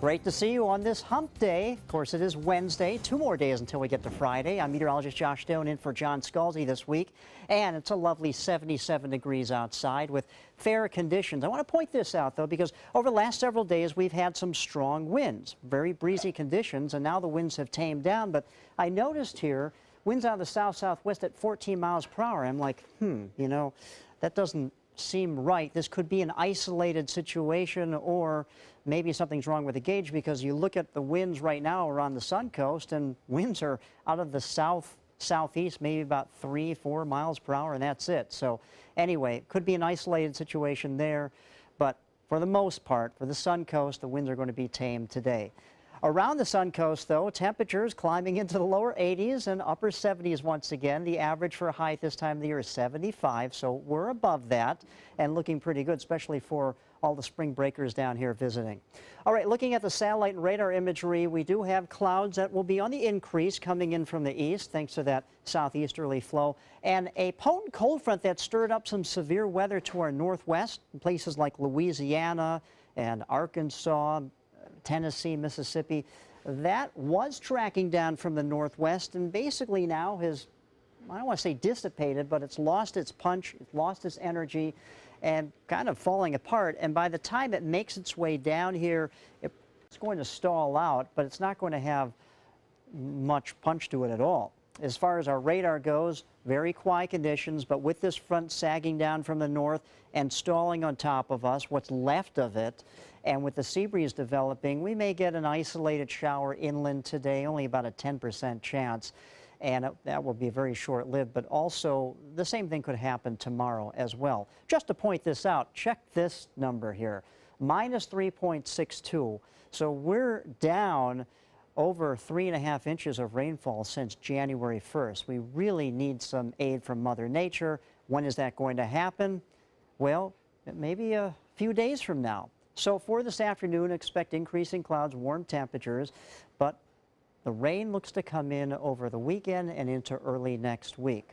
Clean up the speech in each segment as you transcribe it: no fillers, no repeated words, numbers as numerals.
Great to see you on this hump day. Of course, it is Wednesday. 2 more days until we get to Friday. I'm meteorologist Josh Stone in for John Scalzi this week. And it's a lovely 77 degrees outside with fair conditions. I want to point this out, though, because over the last several days, we've had some strong winds, very breezy conditions, and now the winds have tamed down. But I noticed here, winds out of the south-southwest at 14 miles per hour. I'm like, that doesn't seem right. This could be an isolated situation, or maybe something's wrong with the gauge, because you look at the winds right now around the Suncoast, and winds are out of the southeast, maybe about 3-4 miles per hour, and that's it. So anyway, it could be an isolated situation there, but for the most part, for the Suncoast, the winds are going to be tamed today. Around the Suncoast, though, temperatures climbing into the lower 80s and upper 70s once again. The average for a high this time of the year is 75, so we're above that and looking pretty good, especially for all the spring breakers down here visiting. All right, looking at the satellite and radar imagery, we do have clouds that will be on the increase coming in from the east thanks to that southeasterly flow, and a potent cold front that stirred up some severe weather to our northwest in places like Louisiana and Arkansas, Tennessee, Mississippi. That was tracking down from the northwest and basically now has, I don't want to say dissipated, but it's lost its punch, it's lost its energy and kind of falling apart. And by the time it makes its way down here, it's going to stall out, but it's not going to have much punch to it at all. As far as our radar goes, very quiet conditions, but with this front sagging down from the north and stalling on top of us, what's left of it, and with the sea breeze developing, we may get an isolated shower inland today, only about a 10% chance, and that will be very short-lived, but also the same thing could happen tomorrow as well. Just to point this out, check this number here, minus 3.62. So we're down over 3.5 inches of rainfall since January 1st. We really need some aid from Mother Nature. When is that going to happen? Well, maybe a few days from now. So for this afternoon, expect increasing clouds, warm temperatures, but the rain looks to come in over the weekend and into early next week.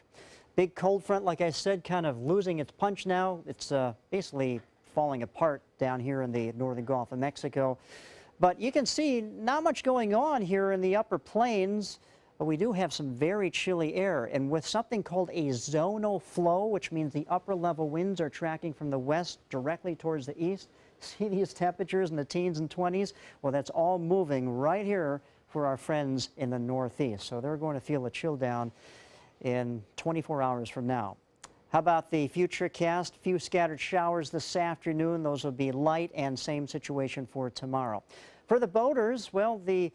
Big cold front, like I said, kind of losing its punch now. It's basically falling apart down here in the northern Gulf of Mexico. But you can see not much going on here in the upper plains, but we do have some very chilly air. And with something called a zonal flow, which means the upper level winds are tracking from the west directly towards the east, see these temperatures in the teens and 20s? Well, that's all moving right here for our friends in the northeast. So they're going to feel a chill down in 24 hours from now. How about the futurecast? Few scattered showers this afternoon. Those will be light, and same situation for tomorrow. For the boaters, well, the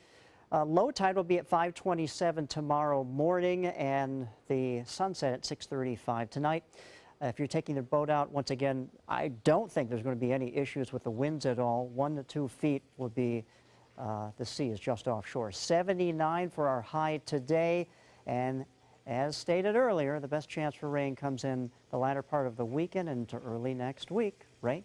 low tide will be at 5:27 tomorrow morning and the sunset at 6:35 tonight. If you're taking the boat out, once again, I don't think there's going to be any issues with the winds at all. 1 to 2 feet will be, the sea is just offshore. 79 for our high today, and as stated earlier, the best chance for rain comes in the latter part of the weekend into early next week, right?